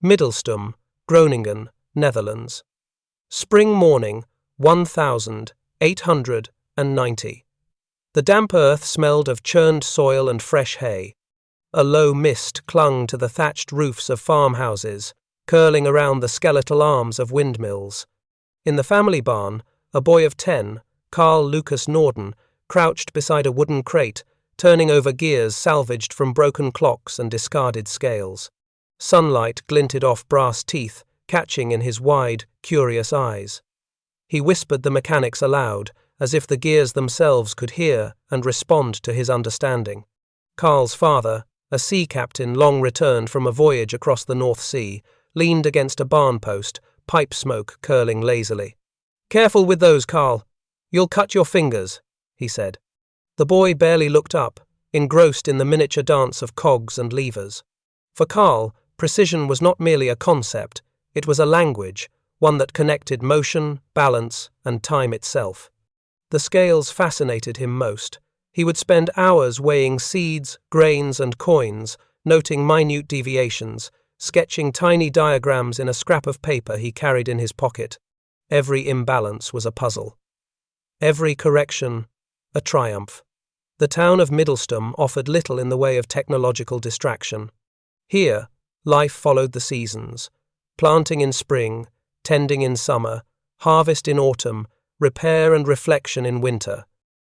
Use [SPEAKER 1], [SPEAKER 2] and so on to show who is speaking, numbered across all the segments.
[SPEAKER 1] Middelstum, Groningen, Netherlands. Spring morning, 1890. The damp earth smelled of churned soil and fresh hay. A low mist clung to the thatched roofs of farmhouses, curling around the skeletal arms of windmills. In the family barn, a boy of 10, Carl Lucas Norden, crouched beside a wooden crate, turning over gears salvaged from broken clocks and discarded scales. Sunlight glinted off brass teeth, catching in his wide, curious eyes. He whispered the mechanics aloud, as if the gears themselves could hear and respond to his understanding. Carl's father, a sea captain long returned from a voyage across the North Sea, leaned against a barn post, pipe smoke curling lazily. "Careful with those, Carl. You'll cut your fingers," he said. The boy barely looked up, engrossed in the miniature dance of cogs and levers. For Carl, precision was not merely a concept, it was a language, one that connected motion, balance, and time itself. The scales fascinated him most. He would spend hours weighing seeds, grains, and coins, noting minute deviations, sketching tiny diagrams in a scrap of paper he carried in his pocket. Every imbalance was a puzzle. Every correction, a triumph. The town of Middelstum offered little in the way of technological distraction. Here, life followed the seasons, planting in spring, tending in summer, harvest in autumn, repair and reflection in winter.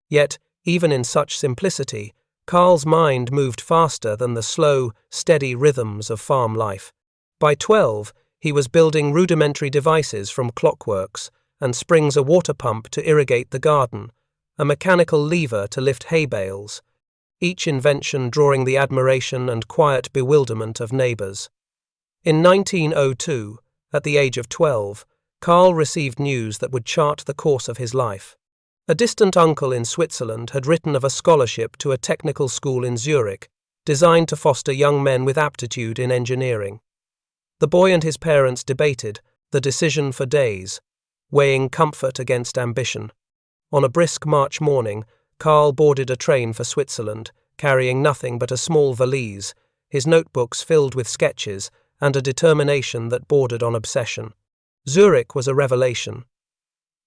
[SPEAKER 1] Yet, even in such simplicity, Carl's mind moved faster than the slow, steady rhythms of farm life. By 12, he was building rudimentary devices from clockworks and springs a water pump to irrigate the garden, a mechanical lever to lift hay bales, each invention drawing the admiration and quiet bewilderment of neighbors. In 1902, at the age of 12, Carl received news that would chart the course of his life. A distant uncle in Switzerland had written of a scholarship to a technical school in Zurich, designed to foster young men with aptitude in engineering. The boy and his parents debated the decision for days, weighing comfort against ambition. On a brisk March morning, Carl boarded a train for Switzerland, carrying nothing but a small valise, his notebooks filled with sketches, and a determination that bordered on obsession. Zurich was a revelation.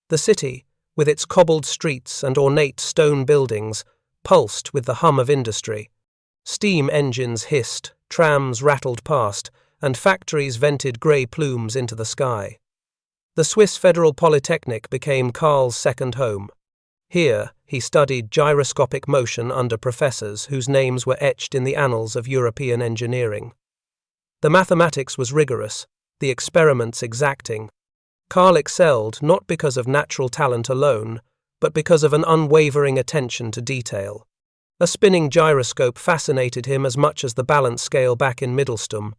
[SPEAKER 1] The city, with its cobbled streets and ornate stone buildings, pulsed with the hum of industry. Steam engines hissed, trams rattled past, and factories vented grey plumes into the sky. The Swiss Federal Polytechnic became Carl's second home. Here, he studied gyroscopic motion under professors whose names were etched in the annals of European engineering. The mathematics was rigorous, the experiments exacting. Carl excelled not because of natural talent alone, but because of an unwavering attention to detail. A spinning gyroscope fascinated him as much as the balance scale back in Middelstum,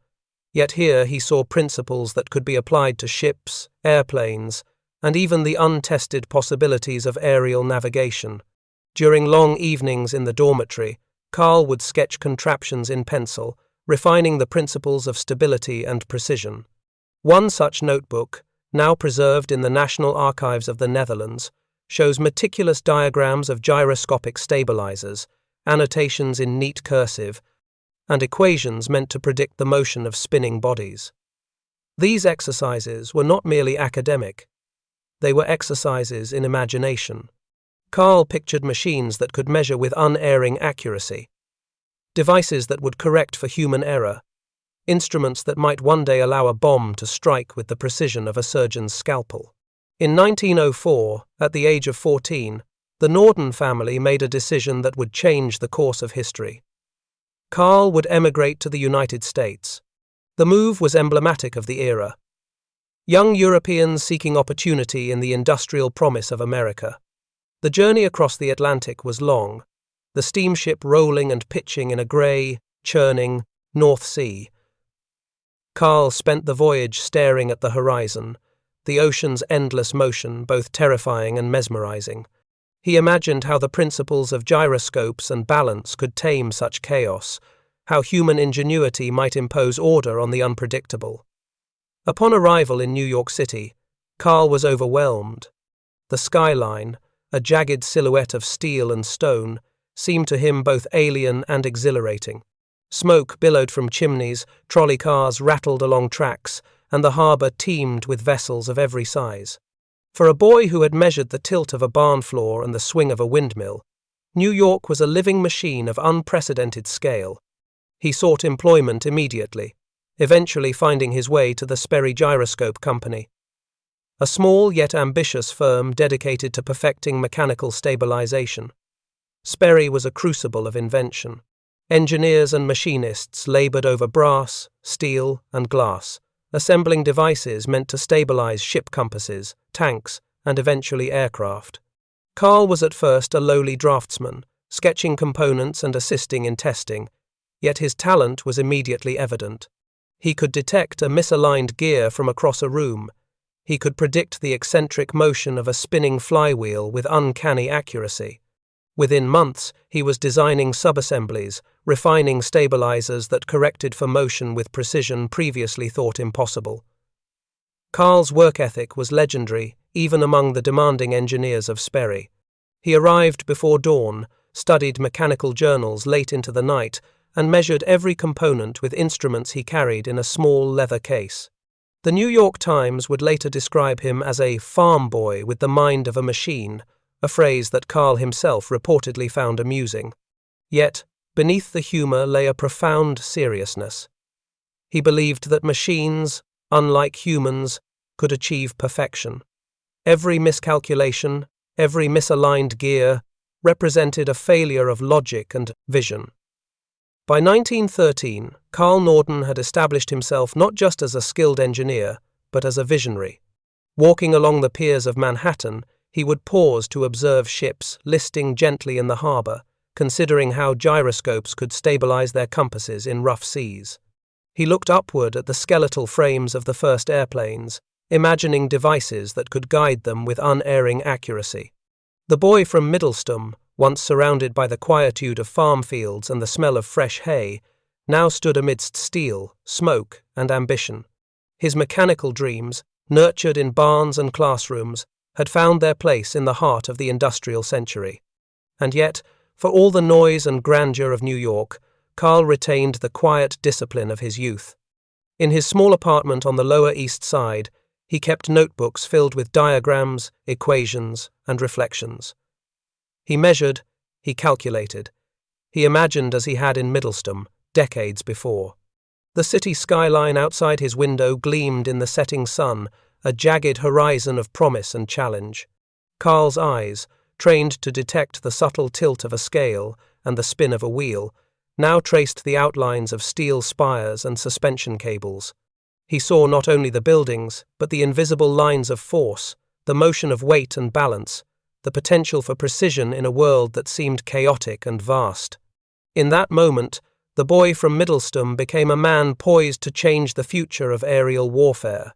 [SPEAKER 1] yet here he saw principles that could be applied to ships, airplanes, and even the untested possibilities of aerial navigation. During long evenings in the dormitory, Carl would sketch contraptions in pencil, refining the principles of stability and precision. One such notebook, now preserved in the National Archives of the Netherlands, shows meticulous diagrams of gyroscopic stabilizers, annotations in neat cursive, and equations meant to predict the motion of spinning bodies. These exercises were not merely academic. They were exercises in imagination. Carl pictured machines that could measure with unerring accuracy, devices that would correct for human error, instruments that might one day allow a bomb to strike with the precision of a surgeon's scalpel. In 1904, at the age of 14, the Norden family made a decision that would change the course of history. Carl would emigrate to the United States. The move was emblematic of the era. Young Europeans seeking opportunity in the industrial promise of America. The journey across the Atlantic was long, the steamship rolling and pitching in a grey, churning North Sea. Carl spent the voyage staring at the horizon, the ocean's endless motion both terrifying and mesmerizing. He imagined how the principles of gyroscopes and balance could tame such chaos, how human ingenuity might impose order on the unpredictable. Upon arrival in New York City, Carl was overwhelmed. The skyline, a jagged silhouette of steel and stone, seemed to him both alien and exhilarating. Smoke billowed from chimneys, trolley cars rattled along tracks, and the harbour teemed with vessels of every size. For a boy who had measured the tilt of a barn floor and the swing of a windmill, New York was a living machine of unprecedented scale. He sought employment immediately, eventually finding his way to the Sperry Gyroscope Company, a small yet ambitious firm dedicated to perfecting mechanical stabilization. Sperry was a crucible of invention. Engineers and machinists labored over brass, steel, and glass, assembling devices meant to stabilize ship compasses, tanks, and eventually aircraft. Carl was at first a lowly draftsman, sketching components and assisting in testing, yet his talent was immediately evident. He could detect a misaligned gear from across a room. He could predict the eccentric motion of a spinning flywheel with uncanny accuracy. Within months, he was designing subassemblies, refining stabilizers that corrected for motion with precision previously thought impossible. Carl's work ethic was legendary, even among the demanding engineers of Sperry. He arrived before dawn, studied mechanical journals late into the night, and measured every component with instruments he carried in a small leather case. The New York Times would later describe him as a farm boy with the mind of a machine, a phrase that Carl himself reportedly found amusing. Yet, beneath the humor lay a profound seriousness. He believed that machines, unlike humans, could achieve perfection. Every miscalculation, every misaligned gear, represented a failure of logic and vision. By 1913, Carl Norden had established himself not just as a skilled engineer, but as a visionary. Walking along the piers of Manhattan, he would pause to observe ships listing gently in the harbor, considering how gyroscopes could stabilize their compasses in rough seas. He looked upward at the skeletal frames of the first airplanes, imagining devices that could guide them with unerring accuracy. The boy from Middelstum, once surrounded by the quietude of farm fields and the smell of fresh hay, now stood amidst steel, smoke, and ambition. His mechanical dreams, nurtured in barns and classrooms, had found their place in the heart of the industrial century. And yet, for all the noise and grandeur of New York, Carl retained the quiet discipline of his youth. In his small apartment on the Lower East Side, he kept notebooks filled with diagrams, equations, and reflections. He measured, he calculated, he imagined as he had in Middelstum, decades before. The city skyline outside his window gleamed in the setting sun, a jagged horizon of promise and challenge. Carl's eyes, trained to detect the subtle tilt of a scale and the spin of a wheel, now traced the outlines of steel spires and suspension cables. He saw not only the buildings, but the invisible lines of force, the motion of weight and balance, the potential for precision in a world that seemed chaotic and vast. In that moment, the boy from Middelstum became a man poised to change the future of aerial warfare.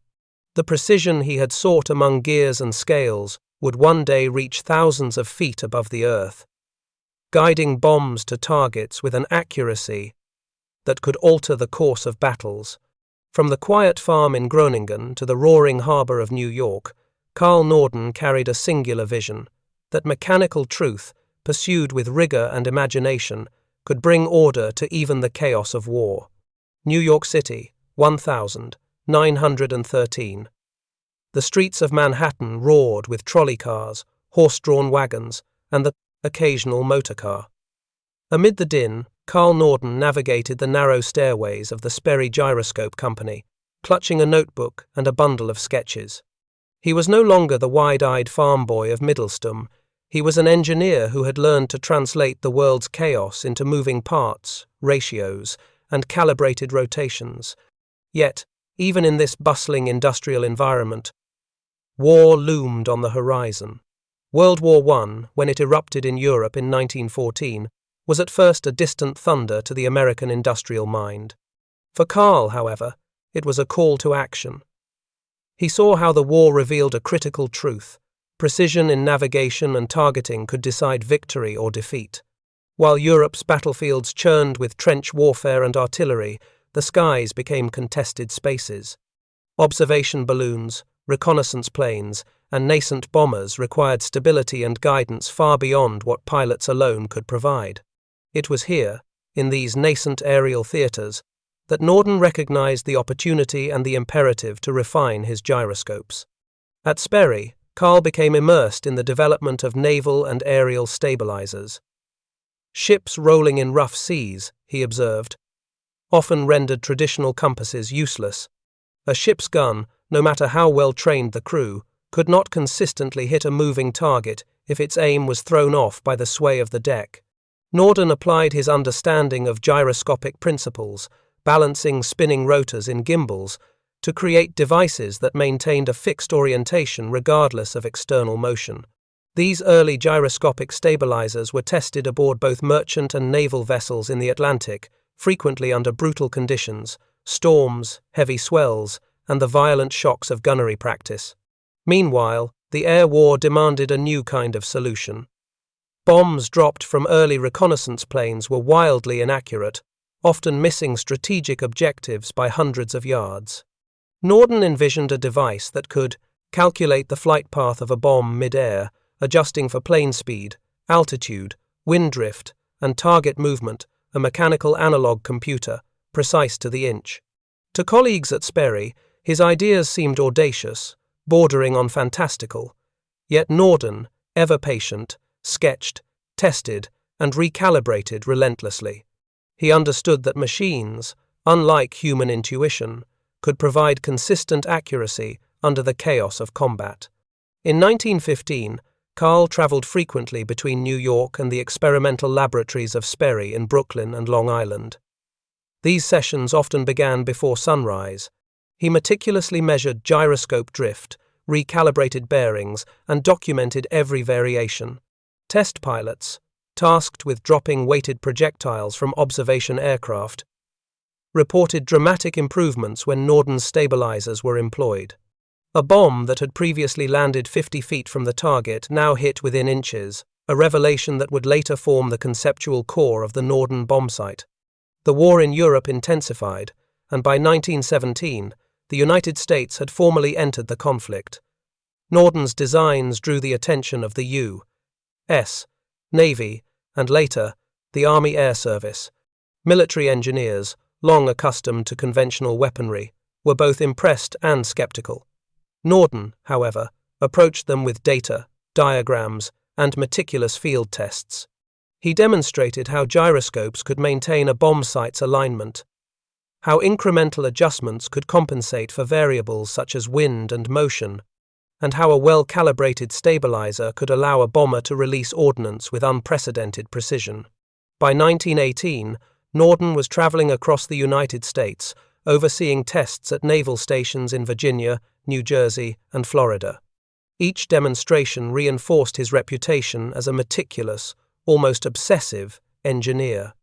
[SPEAKER 1] The precision he had sought among gears and scales would one day reach thousands of feet above the earth, guiding bombs to targets with an accuracy that could alter the course of battles. From the quiet farm in Groningen to the roaring harbour of New York, Carl Norden carried a singular vision, that mechanical truth, pursued with rigour and imagination, could bring order to even the chaos of war. New York City, 1913. The streets of Manhattan roared with trolley cars, horse-drawn wagons, and the occasional motor car. Amid the din, Carl Norden navigated the narrow stairways of the Sperry Gyroscope Company, clutching a notebook and a bundle of sketches. He was no longer the wide-eyed farm boy of Middelstum. He was an engineer who had learned to translate the world's chaos into moving parts, ratios, and calibrated rotations. Yet, even in this bustling industrial environment, war loomed on the horizon. World War I, when it erupted in Europe in 1914, was at first a distant thunder to the American industrial mind. For Carl, however, it was a call to action. He saw how the war revealed a critical truth. Precision in navigation and targeting could decide victory or defeat. While Europe's battlefields churned with trench warfare and artillery, the skies became contested spaces. Observation balloons, reconnaissance planes, and nascent bombers required stability and guidance far beyond what pilots alone could provide. It was here, in these nascent aerial theatres that Norden recognized the opportunity and the imperative to refine his gyroscopes. At Sperry, Carl became immersed in the development of naval and aerial stabilizers. Ships rolling in rough seas, he observed, often rendered traditional compasses useless. A ship's gun, no matter how well trained the crew, could not consistently hit a moving target if its aim was thrown off by the sway of the deck. Norden applied his understanding of gyroscopic principles, balancing spinning rotors in gimbals, to create devices that maintained a fixed orientation regardless of external motion. These early gyroscopic stabilizers were tested aboard both merchant and naval vessels in the Atlantic, frequently under brutal conditions, storms, heavy swells, and the violent shocks of gunnery practice. Meanwhile, the air war demanded a new kind of solution. Bombs dropped from early reconnaissance planes were wildly inaccurate, often missing strategic objectives by hundreds of yards. Norden envisioned a device that could calculate the flight path of a bomb mid-air, adjusting for plane speed, altitude, wind drift, and target movement, a mechanical analog computer, precise to the inch. To colleagues at Sperry, his ideas seemed audacious, bordering on fantastical. Yet Norden, ever patient, sketched, tested, and recalibrated relentlessly. He understood that machines, unlike human intuition, could provide consistent accuracy under the chaos of combat. In 1915, Carl traveled frequently between New York and the experimental laboratories of Sperry in Brooklyn and Long Island. These sessions often began before sunrise. He meticulously measured gyroscope drift, recalibrated bearings, and documented every variation. Test pilots, tasked with dropping weighted projectiles from observation aircraft, reported dramatic improvements when Norden's stabilizers were employed. A bomb that had previously landed 50 feet from the target now hit within inches, a revelation that would later form the conceptual core of the Norden Bombsight. The war in Europe intensified, and by 1917, the United States had formally entered the conflict. Norden's designs drew the attention of the U.S. Navy, and later, the Army Air Service. Military engineers, long accustomed to conventional weaponry, were both impressed and skeptical. Norden, however, approached them with data, diagrams, and meticulous field tests. He demonstrated how gyroscopes could maintain a bomb site's alignment, how incremental adjustments could compensate for variables such as wind and motion, and how a well-calibrated stabilizer could allow a bomber to release ordnance with unprecedented precision. By 1918, Norden was traveling across the United States, overseeing tests at naval stations in Virginia, New Jersey, and Florida. Each demonstration reinforced his reputation as a meticulous, almost obsessive, engineer.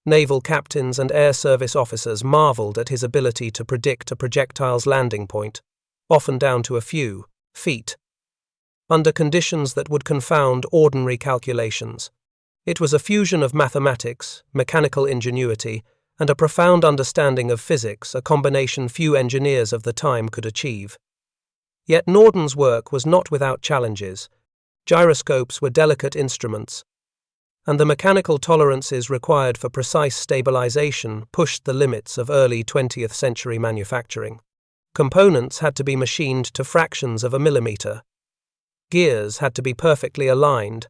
[SPEAKER 1] Naval captains and air service officers marveled at his ability to predict a projectile's landing point, often down to a few feet, under conditions that would confound ordinary calculations. It was a fusion of mathematics, mechanical ingenuity, and a profound understanding of physics, a combination few engineers of the time could achieve. Yet Norden's work was not without challenges. Gyroscopes were delicate instruments, and the mechanical tolerances required for precise stabilization pushed the limits of early 20th century manufacturing. Components had to be machined to fractions of a millimeter. Gears had to be perfectly aligned,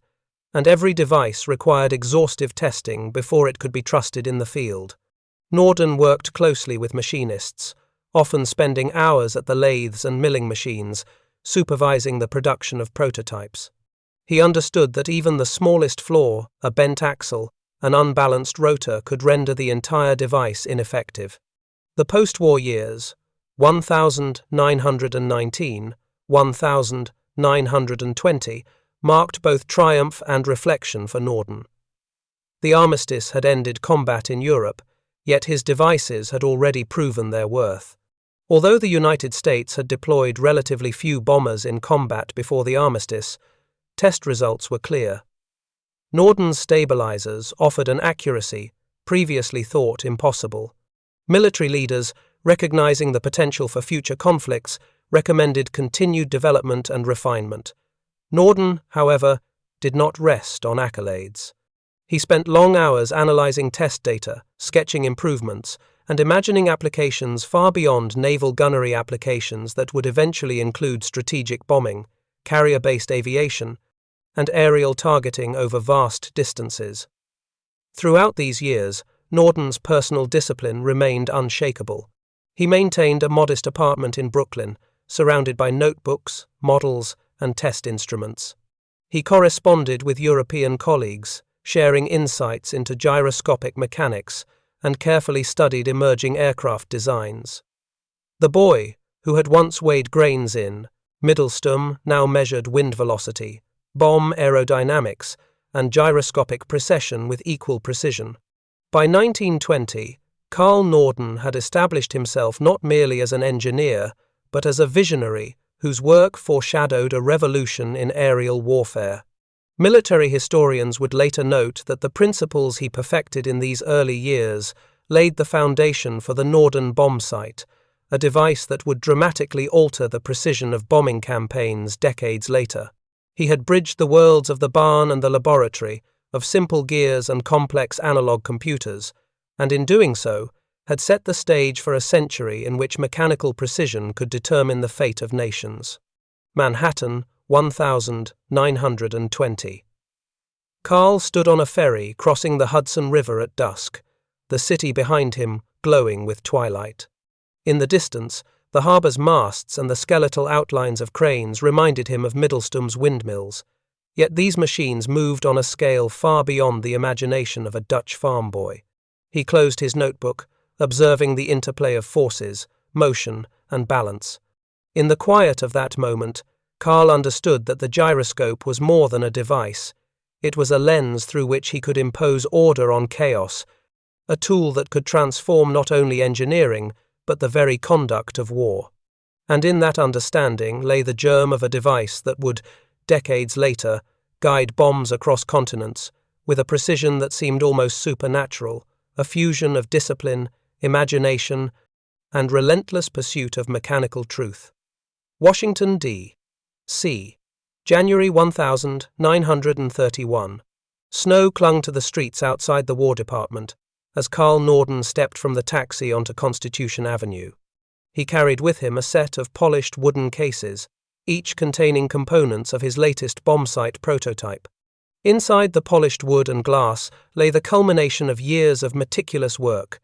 [SPEAKER 1] and every device required exhaustive testing before it could be trusted in the field. Norden worked closely with machinists, often spending hours at the lathes and milling machines, supervising the production of prototypes. He understood that even the smallest flaw, a bent axle, an unbalanced rotor, could render the entire device ineffective. The post-war years, 1919, 1920, marked both triumph and reflection for Norden. The armistice had ended combat in Europe, yet his devices had already proven their worth. Although the United States had deployed relatively few bombers in combat before the armistice, test results were clear. Norden's stabilizers offered an accuracy previously thought impossible. Military leaders, recognizing the potential for future conflicts, recommended continued development and refinement. Norden, however, did not rest on accolades. He spent long hours analyzing test data, sketching improvements, and imagining applications far beyond naval gunnery applications that would eventually include strategic bombing, carrier-based aviation, and aerial targeting over vast distances. Throughout these years, Norden's personal discipline remained unshakable. He maintained a modest apartment in Brooklyn, surrounded by notebooks, models, and test instruments. He corresponded with European colleagues, sharing insights into gyroscopic mechanics, and carefully studied emerging aircraft designs. The boy, who had once weighed grains in Middelstum, now measured wind velocity, bomb aerodynamics, and gyroscopic precession with equal precision. By 1920, Carl Norden had established himself not merely as an engineer, but as a visionary whose work foreshadowed a revolution in aerial warfare. Military historians would later note that the principles he perfected in these early years laid the foundation for the Norden Bombsight, a device that would dramatically alter the precision of bombing campaigns decades later. He had bridged the worlds of the barn and the laboratory, of simple gears and complex analog computers, and in doing so, had set the stage for a century in which mechanical precision could determine the fate of nations. Manhattan, 1920. Carl stood on a ferry crossing the Hudson River at dusk, the city behind him glowing with twilight. In the distance, the harbor's masts and the skeletal outlines of cranes reminded him of Middelstum's windmills, yet these machines moved on a scale far beyond the imagination of a Dutch farm boy. He closed his notebook, observing the interplay of forces, motion, and balance. In the quiet of that moment, Carl understood that the gyroscope was more than a device. It was a lens through which he could impose order on chaos, a tool that could transform not only engineering, but the very conduct of war. And in that understanding lay the germ of a device that would, decades later, guide bombs across continents, with a precision that seemed almost supernatural, a fusion of discipline, imagination, and relentless pursuit of mechanical truth. Washington, D.C. January 1931. Snow clung to the streets outside the War Department as Carl Norden stepped from the taxi onto Constitution Avenue. He carried with him a set of polished wooden cases, each containing components of his latest bombsight prototype. Inside the polished wood and glass lay the culmination of years of meticulous work.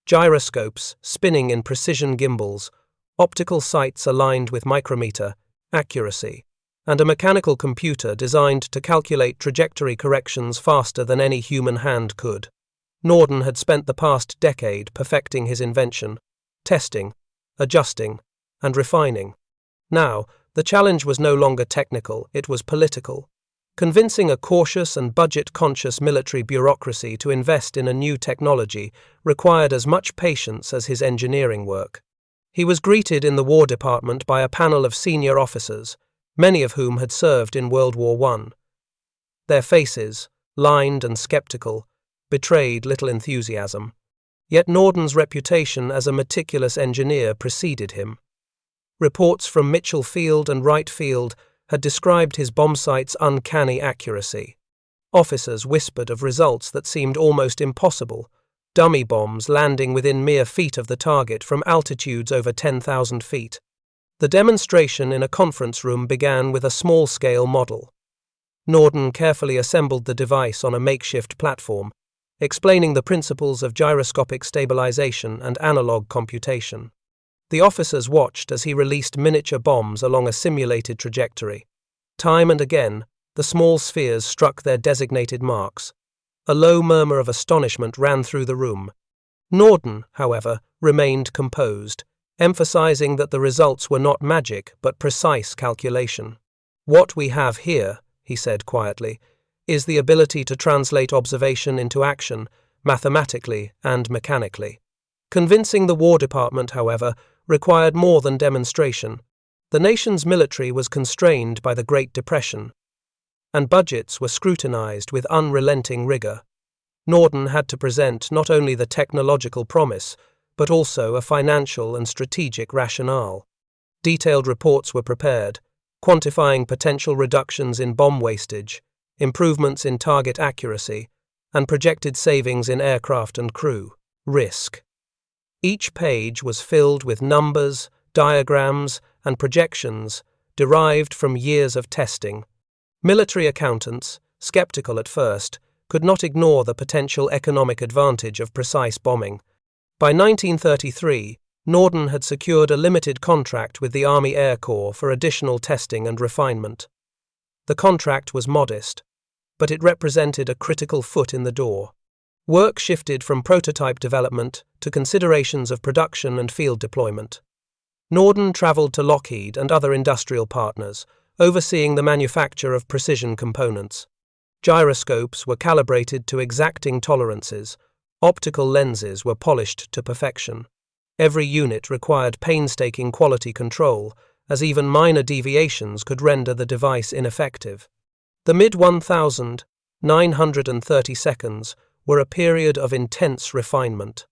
[SPEAKER 1] Gyroscopes spinning in precision gimbals, optical sights aligned with micrometer accuracy, and a mechanical computer designed to calculate trajectory corrections faster than any human hand could. Norden had spent the past decade perfecting his invention, testing, adjusting, and refining. Now, the challenge was no longer technical, it was political. Convincing a cautious and budget-conscious military bureaucracy to invest in a new technology required as much patience as his engineering work. He was greeted in the War Department by a panel of senior officers, many of whom had served in World War I. Their faces, lined and skeptical, betrayed little enthusiasm. Yet Norden's reputation as a meticulous engineer preceded him. Reports from Mitchell Field and Wright Field had described his bombsight's uncanny accuracy. Officers whispered of results that seemed almost impossible, dummy bombs landing within mere feet of the target from altitudes over 10,000 feet. The demonstration in a conference room began with a small-scale model. Norden carefully assembled the device on a makeshift platform, explaining the principles of gyroscopic stabilization and analog computation. The officers watched as he released miniature bombs along a simulated trajectory. Time and again, the small spheres struck their designated marks. A low murmur of astonishment ran through the room. Norden, however, remained composed, emphasizing that the results were not magic but precise calculation. "What we have here," he said quietly, "is the ability to translate observation into action, mathematically and mechanically." Convincing the War Department, however, required more than demonstration. The nation's military was constrained by the Great Depression, and budgets were scrutinized with unrelenting rigor. Norden had to present not only the technological promise, but also a financial and strategic rationale. Detailed reports were prepared, quantifying potential reductions in bomb wastage, improvements in target accuracy, and projected savings in aircraft and crew. Risk. Each page was filled with numbers, diagrams, and projections derived from years of testing. Military accountants, skeptical at first, could not ignore the potential economic advantage of precise bombing. By 1933, Norden had secured a limited contract with the Army Air Corps for additional testing and refinement. The contract was modest, but it represented a critical foot in the door. Work shifted from prototype development to considerations of production and field deployment. Norden travelled to Lockheed and other industrial partners, overseeing the manufacture of precision components. Gyroscopes were calibrated to exacting tolerances. Optical lenses were polished to perfection. Every unit required painstaking quality control, as even minor deviations could render the device ineffective. The mid-1930 seconds were a period of intense refinement.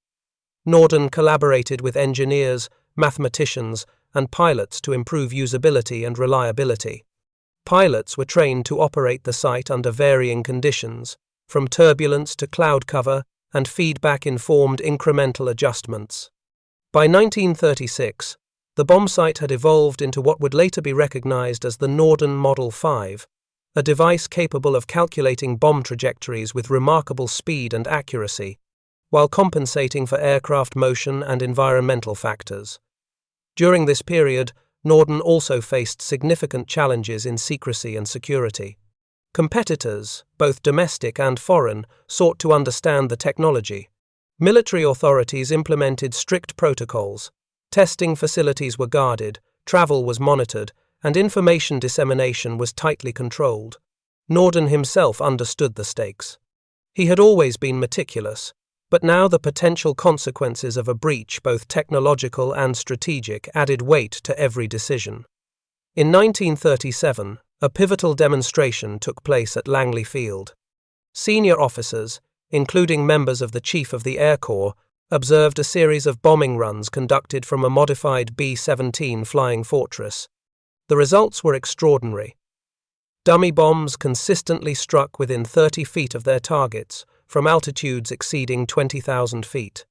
[SPEAKER 1] Norden collaborated with engineers, mathematicians, and pilots to improve usability and reliability. Pilots were trained to operate the site under varying conditions, from turbulence to cloud cover, and feedback-informed incremental adjustments. By 1936, the bombsight had evolved into what would later be recognized as the Norden Model 5, a device capable of calculating bomb trajectories with remarkable speed and accuracy, while compensating for aircraft motion and environmental factors. During this period, Norden also faced significant challenges in secrecy and security. Competitors, both domestic and foreign, sought to understand the technology. Military authorities implemented strict protocols. Testing facilities were guarded, travel was monitored, and information dissemination was tightly controlled. Norden himself understood the stakes. He had always been meticulous, but now the potential consequences of a breach, both technological and strategic, added weight to every decision. In 1937, a pivotal demonstration took place at Langley Field. Senior officers, including members of the Chief of the Air Corps, observed a series of bombing runs conducted from a modified B-17 Flying Fortress. The results were extraordinary. Dummy bombs consistently struck within 30 feet of their targets, from altitudes exceeding 20,000 feet.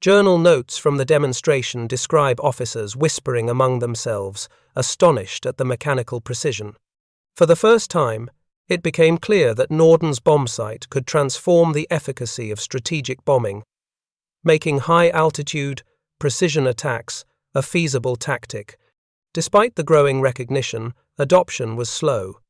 [SPEAKER 1] Journal notes from the demonstration describe officers whispering among themselves, astonished at the mechanical precision. For the first time, it became clear that Norden's bombsight could transform the efficacy of strategic bombing, making high-altitude, precision attacks a feasible tactic. Despite the growing recognition, adoption was slow.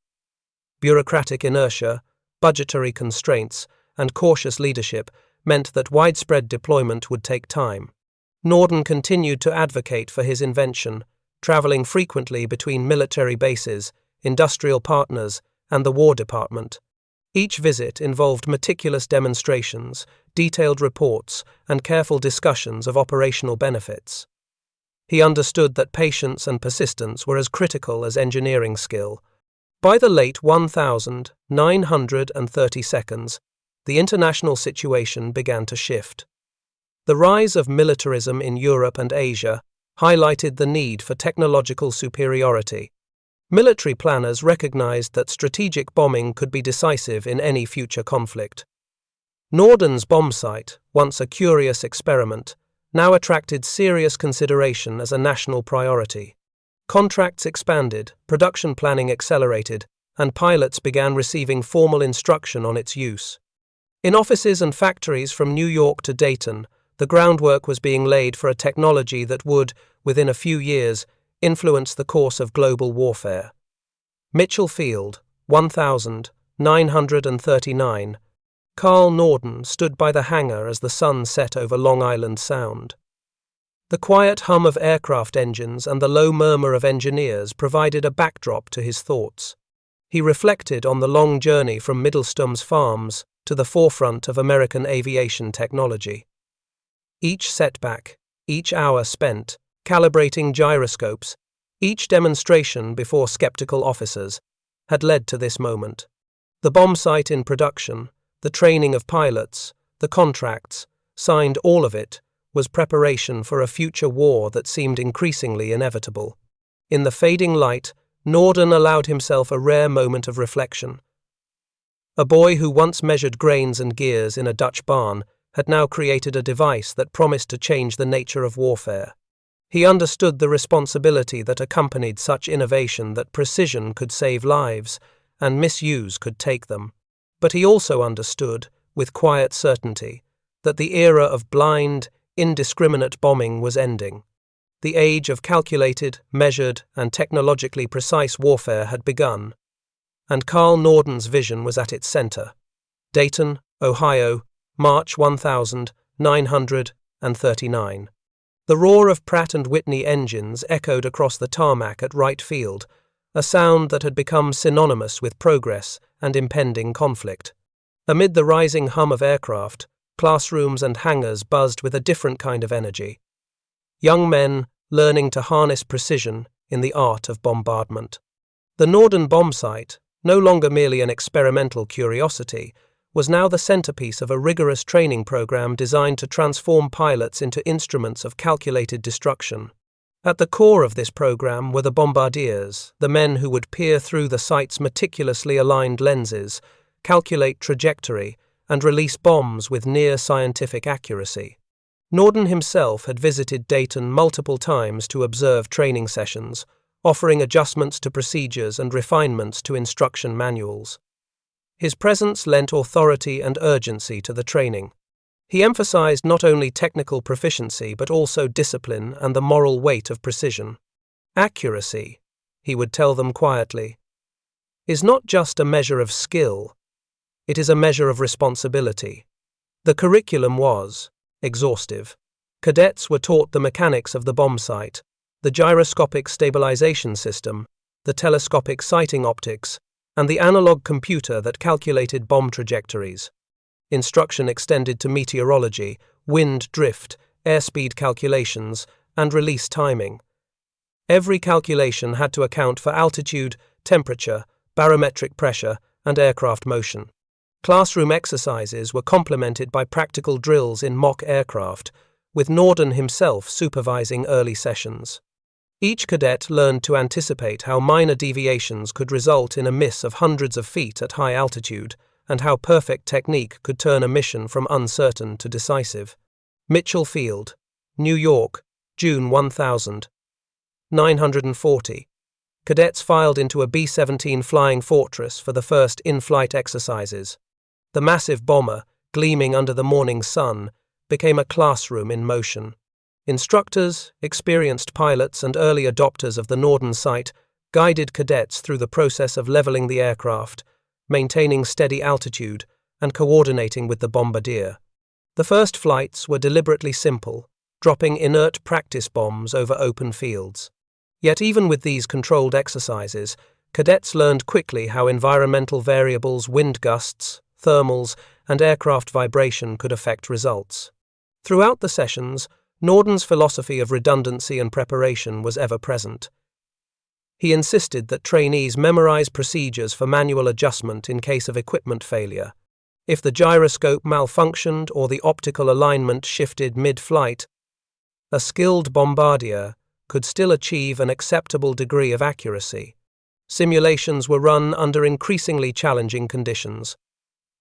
[SPEAKER 1] Bureaucratic inertia, budgetary constraints, and cautious leadership meant that widespread deployment would take time. Norden continued to advocate for his invention, traveling frequently between military bases, industrial partners, and the War Department. Each visit involved meticulous demonstrations, detailed reports, and careful discussions of operational benefits. He understood that patience and persistence were as critical as engineering skill. By the late 1930 seconds, the international situation began to shift. The rise of militarism in Europe and Asia highlighted the need for technological superiority. Military planners recognized that strategic bombing could be decisive in any future conflict. Norden's bombsight, once a curious experiment, now attracted serious consideration as a national priority. Contracts expanded, production planning accelerated, and pilots began receiving formal instruction on its use. In offices and factories from New York to Dayton, the groundwork was being laid for a technology that would, within a few years, influence the course of global warfare. Mitchell Field, 1939. Carl Norden stood by the hangar as the sun set over Long Island Sound. The quiet hum of aircraft engines and the low murmur of engineers provided a backdrop to his thoughts. He reflected on the long journey from Middelstum's farms to the forefront of American aviation technology. Each setback, each hour spent, calibrating gyroscopes, each demonstration before skeptical officers, had led to this moment. The bombsight in production, the training of pilots, the contracts, signed all of it, was preparation for a future war that seemed increasingly inevitable. In the fading light, Norden allowed himself a rare moment of reflection. A boy who once measured grains and gears in a Dutch barn had now created a device that promised to change the nature of warfare. He understood the responsibility that accompanied such innovation, that precision could save lives and misuse could take them. But he also understood, with quiet certainty, that the era of blind, indiscriminate bombing was ending. The age of calculated, measured, and technologically precise warfare had begun, and Carl Norden's vision was at its center. Dayton, Ohio, March 1939. The roar of Pratt & Whitney engines echoed across the tarmac at Wright Field, a sound that had become synonymous with progress and impending conflict. Amid the rising hum of aircraft, classrooms and hangars buzzed with a different kind of energy. Young men learning to harness precision in the art of bombardment. The Norden Bombsight, no longer merely an experimental curiosity, was now the centerpiece of a rigorous training program designed to transform pilots into instruments of calculated destruction. At the core of this program were the bombardiers, the men who would peer through the sight's meticulously aligned lenses, calculate trajectory, and release bombs with near-scientific accuracy. Norden himself had visited Dayton multiple times to observe training sessions, offering adjustments to procedures and refinements to instruction manuals. His presence lent authority and urgency to the training. He emphasized not only technical proficiency but also discipline and the moral weight of precision. Accuracy, he would tell them quietly, is not just a measure of skill, it is a measure of responsibility. The curriculum was exhaustive. Cadets were taught the mechanics of the bombsight, the gyroscopic stabilization system, the telescopic sighting optics, and the analog computer that calculated bomb trajectories. Instruction extended to meteorology, wind drift, airspeed calculations, and release timing. Every calculation had to account for altitude, temperature, barometric pressure, and aircraft motion. Classroom exercises were complemented by practical drills in mock aircraft, with Norden himself supervising early sessions. Each cadet learned to anticipate how minor deviations could result in a miss of hundreds of feet at high altitude, and how perfect technique could turn a mission from uncertain to decisive. Mitchell Field, New York, June 1940. Cadets filed into a B-17 Flying Fortress for the first in-flight exercises. The massive bomber, gleaming under the morning sun, became a classroom in motion. Instructors, experienced pilots, and early adopters of the Norden sight guided cadets through the process of leveling the aircraft, maintaining steady altitude, and coordinating with the bombardier. The first flights were deliberately simple, dropping inert practice bombs over open fields. Yet even with these controlled exercises, cadets learned quickly how environmental variables, wind gusts, thermals, and aircraft vibration could affect results. Throughout the sessions, Norden's philosophy of redundancy and preparation was ever present. He insisted that trainees memorize procedures for manual adjustment in case of equipment failure. If the gyroscope malfunctioned or the optical alignment shifted mid-flight, a skilled bombardier could still achieve an acceptable degree of accuracy. Simulations were run under increasingly challenging conditions: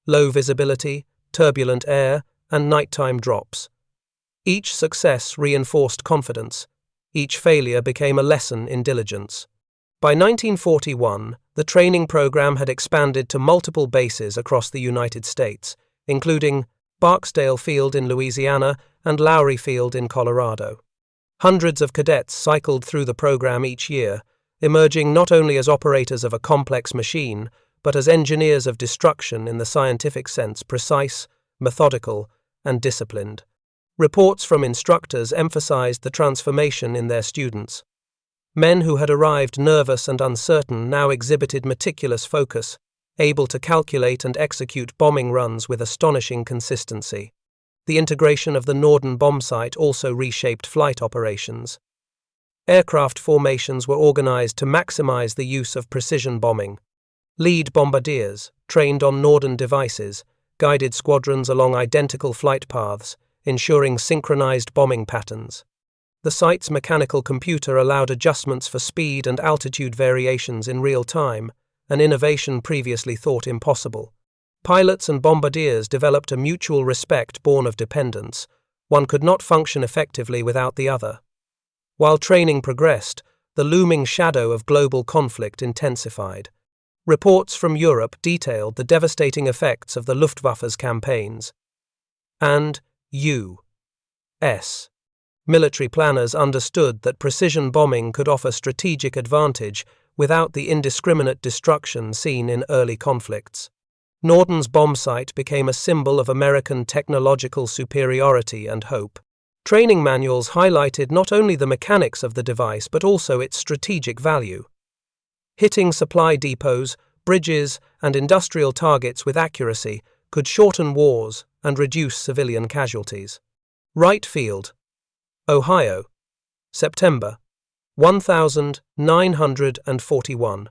[SPEAKER 1] low visibility, turbulent air, and nighttime drops. Each success reinforced confidence. Each failure became a lesson in diligence. By 1941, the training program had expanded to multiple bases across the United States, including Barksdale Field in Louisiana and Lowry Field in Colorado. Hundreds of cadets cycled through the program each year, emerging not only as operators of a complex machine, but as engineers of destruction in the scientific sense, precise, methodical, and disciplined. Reports from instructors emphasized the transformation in their students. Men who had arrived nervous and uncertain now exhibited meticulous focus, able to calculate and execute bombing runs with astonishing consistency. The integration of the Norden Bombsight also reshaped flight operations. Aircraft formations were organized to maximize the use of precision bombing. Lead bombardiers, trained on Norden devices, guided squadrons along identical flight paths, ensuring synchronized bombing patterns. The sight's mechanical computer allowed adjustments for speed and altitude variations in real time, an innovation previously thought impossible. Pilots and bombardiers developed a mutual respect born of dependence. One could not function effectively without the other. While training progressed, the looming shadow of global conflict intensified. Reports from Europe detailed the devastating effects of the Luftwaffe's campaigns. And U.S. military planners understood that precision bombing could offer strategic advantage without the indiscriminate destruction seen in early conflicts. Norden's bombsight became a symbol of American technological superiority and hope. Training manuals highlighted not only the mechanics of the device but also its strategic value. Hitting supply depots, bridges, and industrial targets with accuracy could shorten wars and reduce civilian casualties. Wright Field, Ohio, September 1941.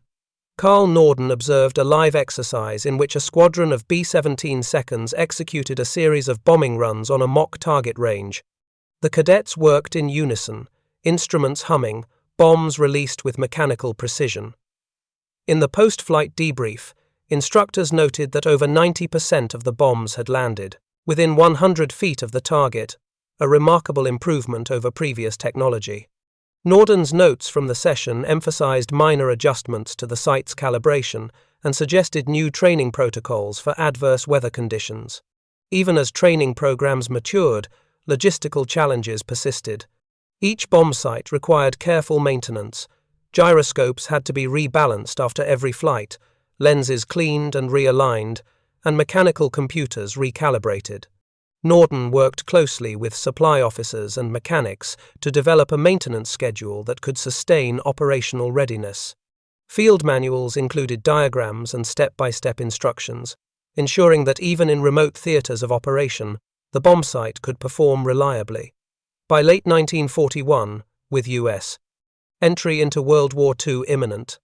[SPEAKER 1] Carl Norden observed a live exercise in which a squadron of B-17 seconds executed a series of bombing runs on a mock target range. The cadets worked in unison, instruments humming, bombs released with mechanical precision. In the post-flight debrief, instructors noted that over 90% of the bombs had landed, within 100 feet of the target, a remarkable improvement over previous technology. Norden's notes from the session emphasized minor adjustments to the sight's calibration and suggested new training protocols for adverse weather conditions. Even as training programs matured, logistical challenges persisted. Each bombsight required careful maintenance. Gyroscopes had to be rebalanced after every flight, lenses cleaned and realigned, and mechanical computers recalibrated. Norden worked closely with supply officers and mechanics to develop a maintenance schedule that could sustain operational readiness. Field manuals included diagrams and step-by-step instructions, ensuring that even in remote theaters of operation, the bombsight could perform reliably. By late 1941, with U.S. entry into World War II imminent,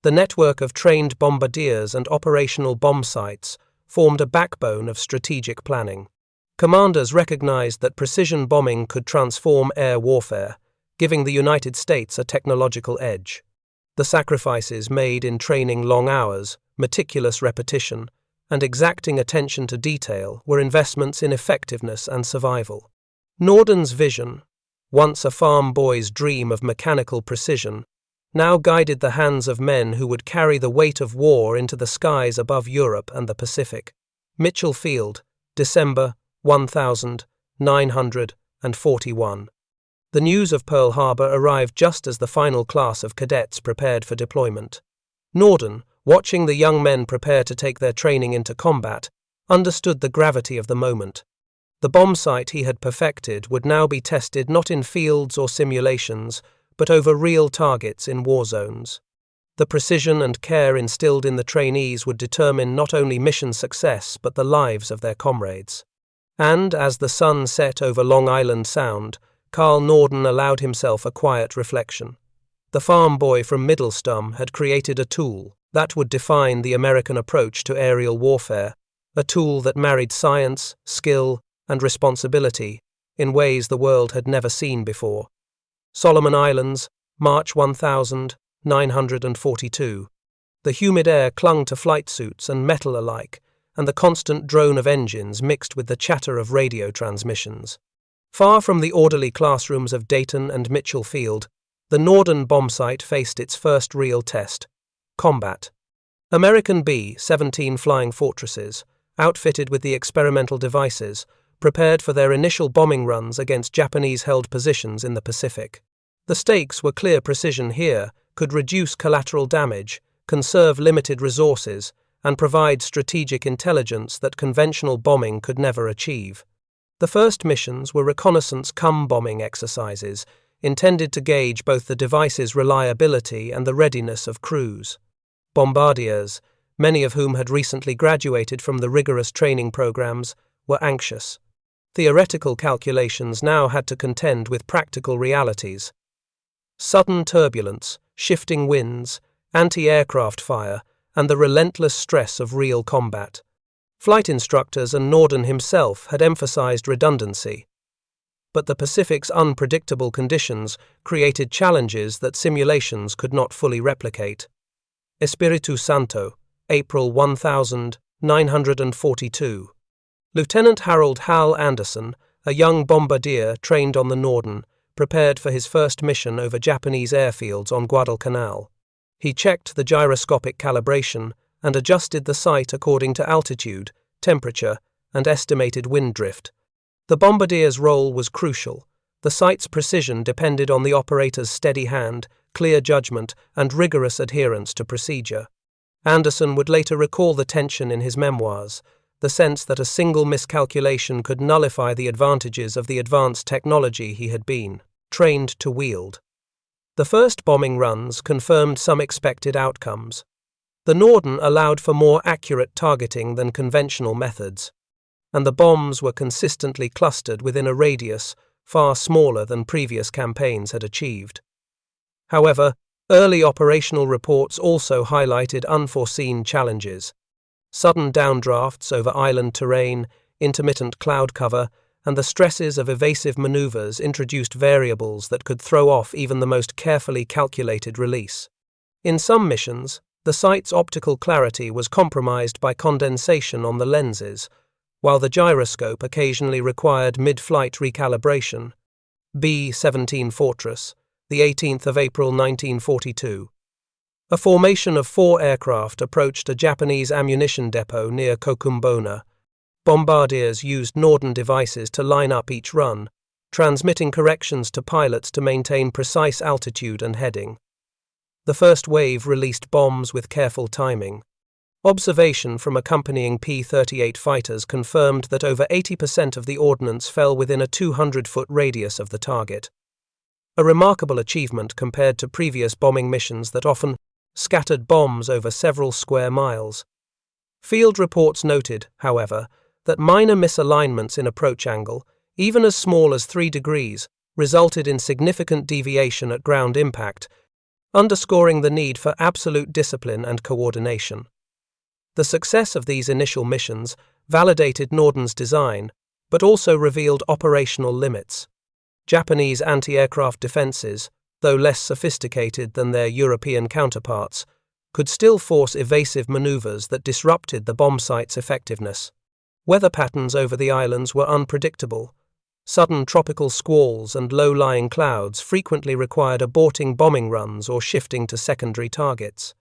[SPEAKER 1] the network of trained bombardiers and operational bombsights formed a backbone of strategic planning. Commanders recognized that precision bombing could transform air warfare, giving the United States a technological edge. The sacrifices made in training long hours, meticulous repetition, and exacting attention to detail were investments in effectiveness and survival. Norden's vision, once a farm boy's dream of mechanical precision, now guided the hands of men who would carry the weight of war into the skies above Europe and the Pacific. Mitchell Field, December 1941. The news of Pearl Harbor arrived just as the final class of cadets prepared for deployment. Norden, watching the young men prepare to take their training into combat, understood the gravity of the moment. The bombsight he had perfected would now be tested not in fields or simulations, but over real targets in war zones. The precision and care instilled in the trainees would determine not only mission success but the lives of their comrades. And, as the sun set over Long Island Sound, Carl Norden allowed himself a quiet reflection. The farm boy from Middelstum had created a tool that would define the American approach to aerial warfare, a tool that married science, skill, and responsibility in ways the world had never seen before. Solomon Islands, March 1942. The humid air clung to flight suits and metal alike, and the constant drone of engines mixed with the chatter of radio transmissions. Far from the orderly classrooms of Dayton and Mitchell Field, the Norden bombsight faced its first real test: combat. American B-17 flying fortresses, outfitted with the experimental devices, prepared for their initial bombing runs against Japanese-held positions in the Pacific. The stakes were clear: precision here could reduce collateral damage, conserve limited resources, and provide strategic intelligence that conventional bombing could never achieve. The first missions were reconnaissance-cum-bombing exercises, intended to gauge both the device's reliability and the readiness of crews. Bombardiers, many of whom had recently graduated from the rigorous training programs, were anxious. Theoretical calculations now had to contend with practical realities. Sudden turbulence, shifting winds, anti-aircraft fire, and the relentless stress of real combat. Flight instructors and Norden himself had emphasized redundancy. But the Pacific's unpredictable conditions created challenges that simulations could not fully replicate. Espiritu Santo, April 1942. 942. Lieutenant Harold Hal Anderson, a young bombardier trained on the Norden, prepared for his first mission over Japanese airfields on Guadalcanal. He checked the gyroscopic calibration and adjusted the sight according to altitude, temperature, and estimated wind drift. The bombardier's role was crucial. The sight's precision depended on the operator's steady hand, clear judgment, and rigorous adherence to procedure. Anderson would later recall the tension in his memoirs, the sense that a single miscalculation could nullify the advantages of the advanced technology he had been trained to wield. The first bombing runs confirmed some expected outcomes. The Norden allowed for more accurate targeting than conventional methods, and the bombs were consistently clustered within a radius far smaller than previous campaigns had achieved. However, early operational reports also highlighted unforeseen challenges. Sudden downdrafts over island terrain, intermittent cloud cover, and the stresses of evasive maneuvers introduced variables that could throw off even the most carefully calculated release. In some missions, the sight's optical clarity was compromised by condensation on the lenses, while the gyroscope occasionally required mid-flight recalibration. B-17 Fortress, the 18th of April 1942. A formation of 4 aircraft approached a Japanese ammunition depot near Kokumbona. Bombardiers used Norden devices to line up each run, transmitting corrections to pilots to maintain precise altitude and heading. The first wave released bombs with careful timing. Observation from accompanying P-38 fighters confirmed that over 80% of the ordnance fell within a 200-foot radius of the target. A remarkable achievement compared to previous bombing missions that often scattered bombs over several square miles. Field reports noted, however, that minor misalignments in approach angle, even as small as 3 degrees, resulted in significant deviation at ground impact, underscoring the need for absolute discipline and coordination. The success of these initial missions validated Norden's design, but also revealed operational limits. Japanese anti-aircraft defenses, though less sophisticated than their European counterparts, could still force evasive maneuvers that disrupted the bombsight's effectiveness. Weather patterns over the islands were unpredictable. Sudden tropical squalls and low-lying clouds frequently required aborting bombing runs or shifting to secondary targets.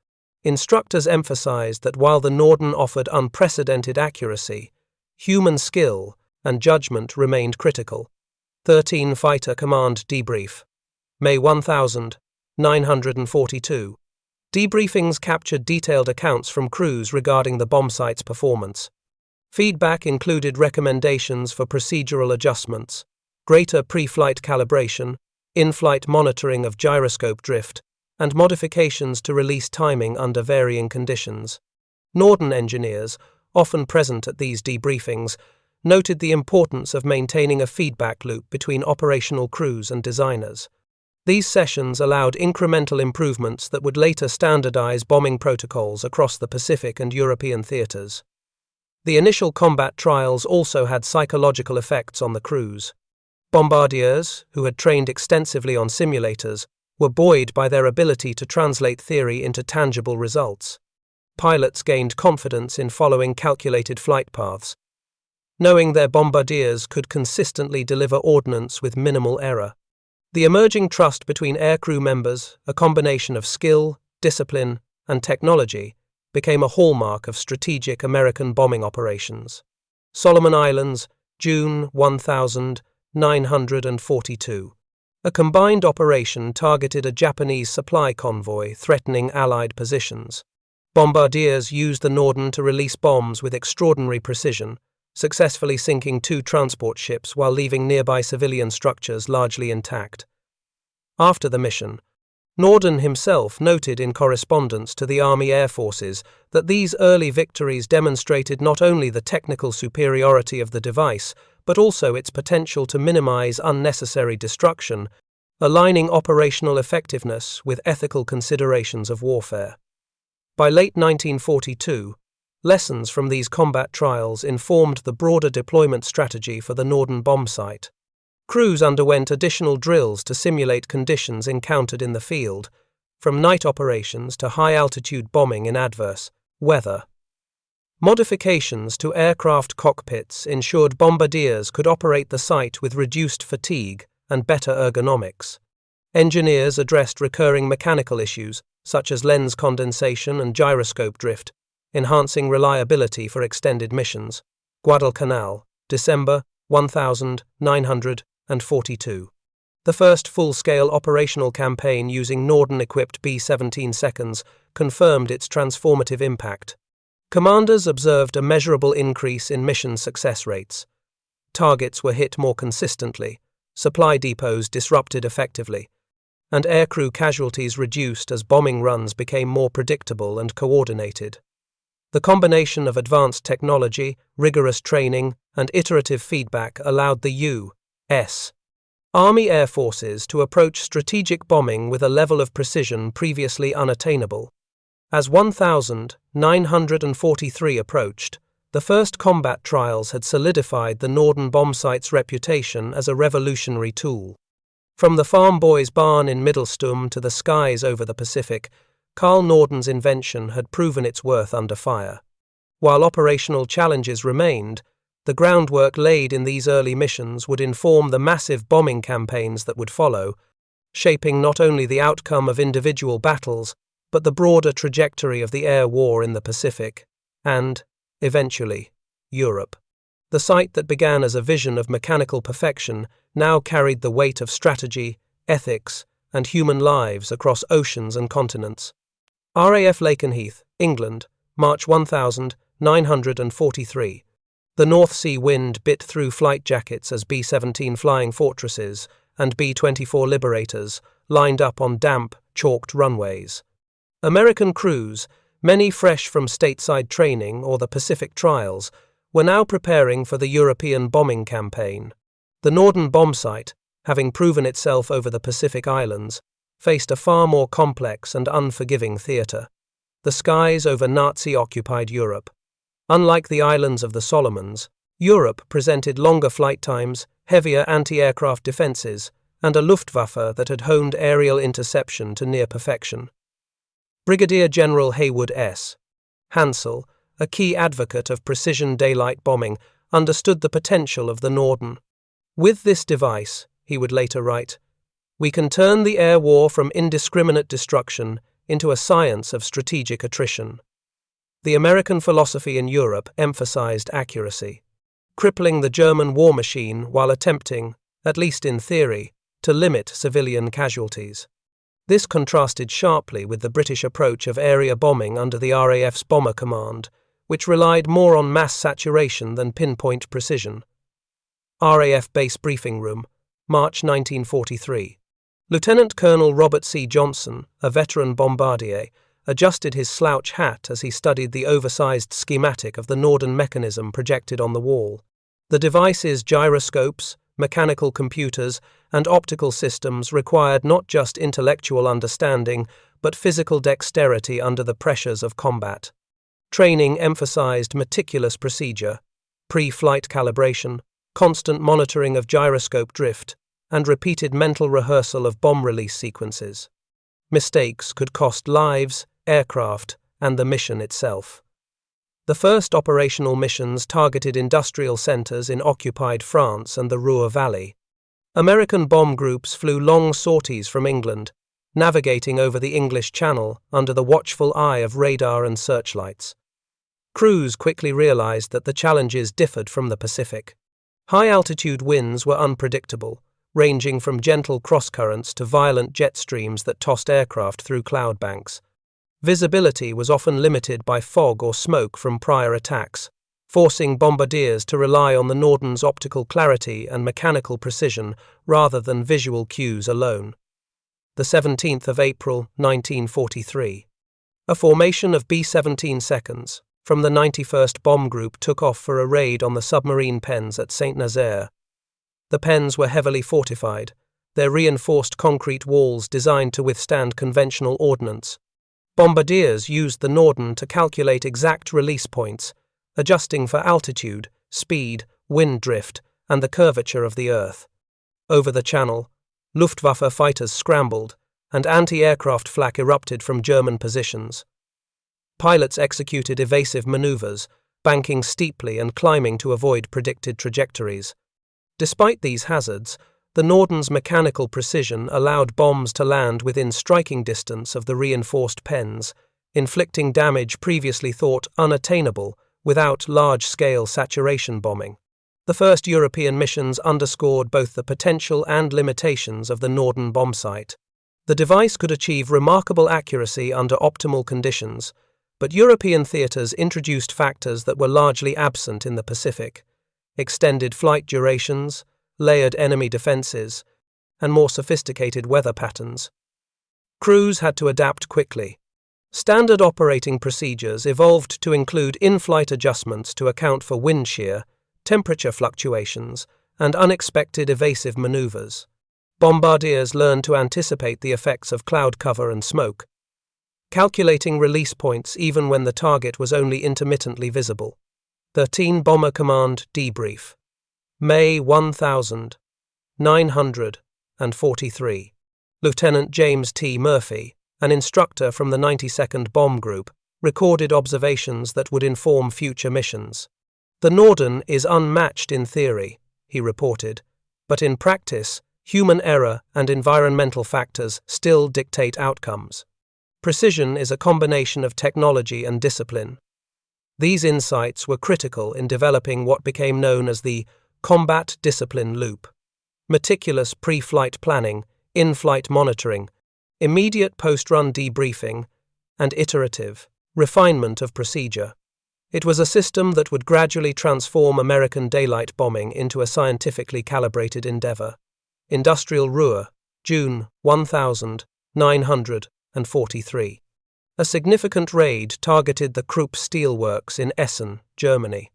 [SPEAKER 1] Instructors emphasized that while the Norden offered unprecedented accuracy, human skill and judgment remained critical. 13 Fighter Command Debrief. May 1942. Debriefings captured detailed accounts from crews regarding the bombsight's performance. Feedback included recommendations for procedural adjustments, greater pre-flight calibration, in-flight monitoring of gyroscope drift, and modifications to release timing under varying conditions. Norden engineers, often present at these debriefings, noted the importance of maintaining a feedback loop between operational crews and designers. These sessions allowed incremental improvements that would later standardize bombing protocols across the Pacific and European theaters. The initial combat trials also had psychological effects on the crews. Bombardiers, who had trained extensively on simulators, were buoyed by their ability to translate theory into tangible results. Pilots gained confidence in following calculated flight paths, knowing their bombardiers could consistently deliver ordnance with minimal error. The emerging trust between aircrew members, a combination of skill, discipline, and technology, became a hallmark of strategic American bombing operations. Solomon Islands, June 1942. A combined operation targeted a Japanese supply convoy threatening Allied positions. Bombardiers used the Norden to release bombs with extraordinary precision, successfully sinking 2 transport ships while leaving nearby civilian structures largely intact. After the mission, Norden himself noted in correspondence to the Army Air Forces that these early victories demonstrated not only the technical superiority of the device, but also its potential to minimize unnecessary destruction, aligning operational effectiveness with ethical considerations of warfare. By late 1942, lessons from these combat trials informed the broader deployment strategy for the Norden Bombsight. Crews underwent additional drills to simulate conditions encountered in the field, from night operations to high-altitude bombing in adverse weather. Modifications to aircraft cockpits ensured bombardiers could operate the site with reduced fatigue and better ergonomics. Engineers addressed recurring mechanical issues, such as lens condensation and gyroscope drift, enhancing reliability for extended missions. Guadalcanal, December 1942. The first full-scale operational campaign using Norden-equipped B-17 seconds confirmed its transformative impact. Commanders observed a measurable increase in mission success rates. Targets were hit more consistently, supply depots disrupted effectively, and aircrew casualties reduced as bombing runs became more predictable and coordinated. The combination of advanced technology, rigorous training, and iterative feedback allowed the U.S. Army Air Forces to approach strategic bombing with a level of precision previously unattainable. As 1943 approached, the first combat trials had solidified the Norden Bombsight's reputation as a revolutionary tool. From the farm boy's barn in Middelstum to the skies over the Pacific, Carl Norden's invention had proven its worth under fire. While operational challenges remained, the groundwork laid in these early missions would inform the massive bombing campaigns that would follow, shaping not only the outcome of individual battles, but the broader trajectory of the air war in the Pacific, and, eventually, Europe. The site that began as a vision of mechanical perfection now carried the weight of strategy, ethics, and human lives across oceans and continents. RAF Lakenheath, England, March 1943. The North Sea wind bit through flight jackets as B-17 Flying Fortresses and B-24 Liberators lined up on damp, chalked runways. American crews, many fresh from stateside training or the Pacific trials, were now preparing for the European bombing campaign. The Norden Bombsight, having proven itself over the Pacific Islands, faced a far more complex and unforgiving theatre: the skies over Nazi-occupied Europe. Unlike the islands of the Solomons, Europe presented longer flight times, heavier anti-aircraft defences, and a Luftwaffe that had honed aerial interception to near perfection. Brigadier General Haywood S. Hansell, a key advocate of precision daylight bombing, understood the potential of the Norden. "With this device," he would later write, "we can turn the air war from indiscriminate destruction into a science of strategic attrition." The American philosophy in Europe emphasized accuracy, crippling the German war machine while attempting, at least in theory, to limit civilian casualties. This contrasted sharply with the British approach of area bombing under the RAF's Bomber Command, which relied more on mass saturation than pinpoint precision. RAF Base Briefing Room, March 1943. Lieutenant Colonel Robert C. Johnson, a veteran bombardier, adjusted his slouch hat as he studied the oversized schematic of the Norden mechanism projected on the wall. The device's gyroscopes, mechanical computers, and optical systems required not just intellectual understanding, but physical dexterity under the pressures of combat. Training emphasized meticulous procedure, pre-flight calibration, constant monitoring of gyroscope drift, and repeated mental rehearsal of bomb release sequences. Mistakes could cost lives, aircraft, and the mission itself. The first operational missions targeted industrial centers in occupied France and the Ruhr Valley. American bomb groups flew long sorties from England, navigating over the English Channel under the watchful eye of radar and searchlights. Crews quickly realized that the challenges differed from the Pacific. High-altitude winds were unpredictable, ranging from gentle cross-currents to violent jet streams that tossed aircraft through cloud banks. Visibility was often limited by fog or smoke from prior attacks, forcing bombardiers to rely on the Norden's optical clarity and mechanical precision rather than visual cues alone. The 17th of April, 1943. A formation of B-17 seconds from the 91st Bomb Group took off for a raid on the submarine pens at Saint-Nazaire. The pens were heavily fortified, their reinforced concrete walls designed to withstand conventional ordnance. Bombardiers used the Norden to calculate exact release points, adjusting for altitude, speed, wind drift, and the curvature of the Earth. Over the Channel, Luftwaffe fighters scrambled, and anti-aircraft flak erupted from German positions. Pilots executed evasive maneuvers, banking steeply and climbing to avoid predicted trajectories. Despite these hazards, the Norden's mechanical precision allowed bombs to land within striking distance of the reinforced pens, inflicting damage previously thought unattainable without large-scale saturation bombing. The first European missions underscored both the potential and limitations of the Norden Bombsight. The device could achieve remarkable accuracy under optimal conditions, but European theaters introduced factors that were largely absent in the Pacific: extended flight durations, layered enemy defenses, and more sophisticated weather patterns. Crews had to adapt quickly. Standard operating procedures evolved to include in-flight adjustments to account for wind shear, temperature fluctuations, and unexpected evasive maneuvers. Bombardiers learned to anticipate the effects of cloud cover and smoke, calculating release points even when the target was only intermittently visible. 13 Bomber Command Debrief. May 1943. Lieutenant James T. Murphy, an instructor from the 92nd Bomb Group, recorded observations that would inform future missions. "The Norden is unmatched in theory," he reported, "but in practice, human error and environmental factors still dictate outcomes. Precision is a combination of technology and discipline." These insights were critical in developing what became known as the combat discipline loop: meticulous pre-flight planning, in-flight monitoring, immediate post-run debriefing, and iterative refinement of procedure. It was a system that would gradually transform American daylight bombing into a scientifically calibrated endeavor. Industrial Ruhr, June 1943. A significant raid targeted the Krupp steelworks in Essen, Germany.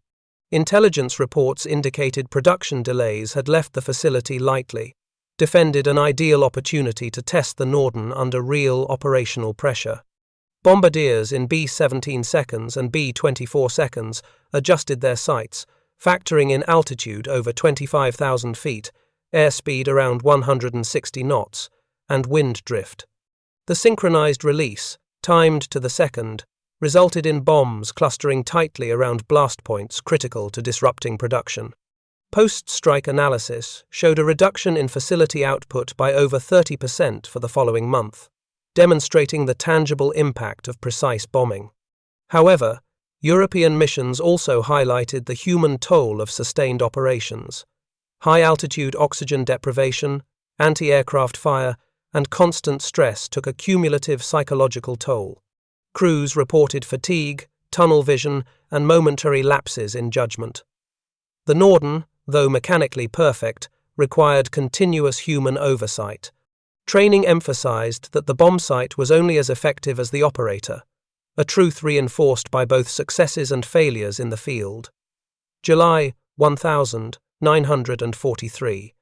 [SPEAKER 1] Intelligence reports indicated production delays had left the facility lightly, defended an ideal opportunity to test the Norden under real operational pressure. Bombardiers in B-17 seconds and B-24 seconds adjusted their sights, factoring in altitude over 25,000 feet, airspeed around 160 knots, and wind drift. The synchronized release, timed to the second, resulted in bombs clustering tightly around blast points critical to disrupting production. Post-strike analysis showed a reduction in facility output by over 30% for the following month, demonstrating the tangible impact of precise bombing. However, European missions also highlighted the human toll of sustained operations. High-altitude oxygen deprivation, anti-aircraft fire, and constant stress took a cumulative psychological toll. Crews reported fatigue, tunnel vision, and momentary lapses in judgment. The Norden, though mechanically perfect, required continuous human oversight. Training emphasized that the bombsight was only as effective as the operator, a truth reinforced by both successes and failures in the field. July 1943.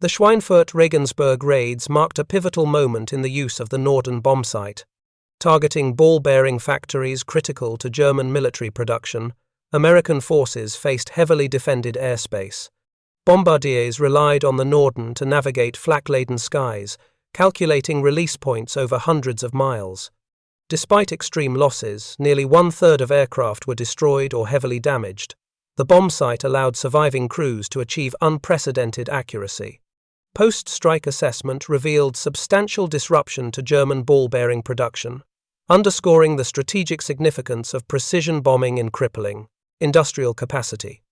[SPEAKER 1] The Schweinfurt-Regensburg raids marked a pivotal moment in the use of the Norden bombsight. Targeting ball-bearing factories critical to German military production, American forces faced heavily defended airspace. Bombardiers relied on the Norden to navigate flak-laden skies, calculating release points over hundreds of miles. Despite extreme losses, nearly one-third of aircraft were destroyed or heavily damaged. The bombsight allowed surviving crews to achieve unprecedented accuracy. Post-strike assessment revealed substantial disruption to German ball-bearing production, underscoring the strategic significance of precision bombing in crippling industrial capacity.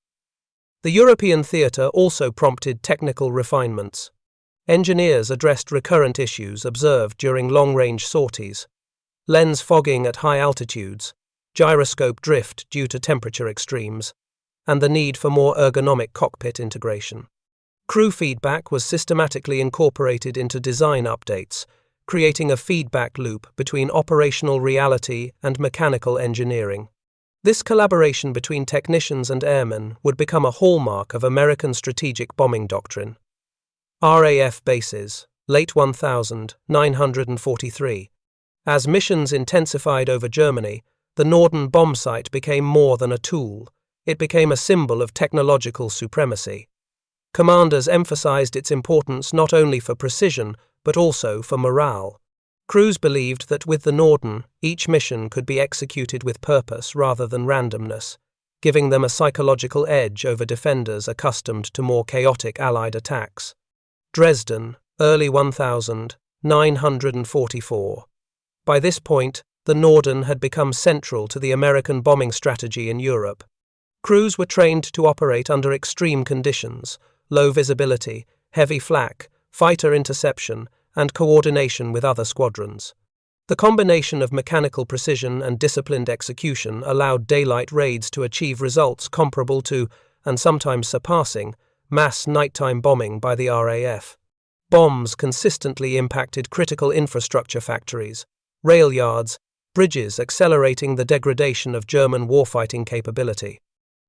[SPEAKER 1] The European theatre also prompted technical refinements. Engineers addressed recurrent issues observed during long-range sorties: lens fogging at high altitudes, gyroscope drift due to temperature extremes, and the need for more ergonomic cockpit integration. Crew feedback was systematically incorporated into design updates, creating a feedback loop between operational reality and mechanical engineering. This collaboration between technicians and airmen would become a hallmark of American strategic bombing doctrine. RAF bases, late 1943. As missions intensified over Germany, the Norden bombsight became more than a tool. It became a symbol of technological supremacy. Commanders emphasized its importance not only for precision, but also for morale. Crews believed that with the Norden, each mission could be executed with purpose rather than randomness. giving them a psychological edge over defenders accustomed to more chaotic Allied attacks. Dresden, early 1944. By this point, the Norden had become central to the American bombing strategy in Europe. Crews were trained to operate under extreme conditions, low visibility, heavy flak, fighter interception, and coordination with other squadrons. The combination of mechanical precision and disciplined execution allowed daylight raids to achieve results comparable to, and sometimes surpassing, mass nighttime bombing by the RAF. Bombs consistently impacted critical infrastructure factories, rail yards, bridges, accelerating the degradation of German warfighting capability.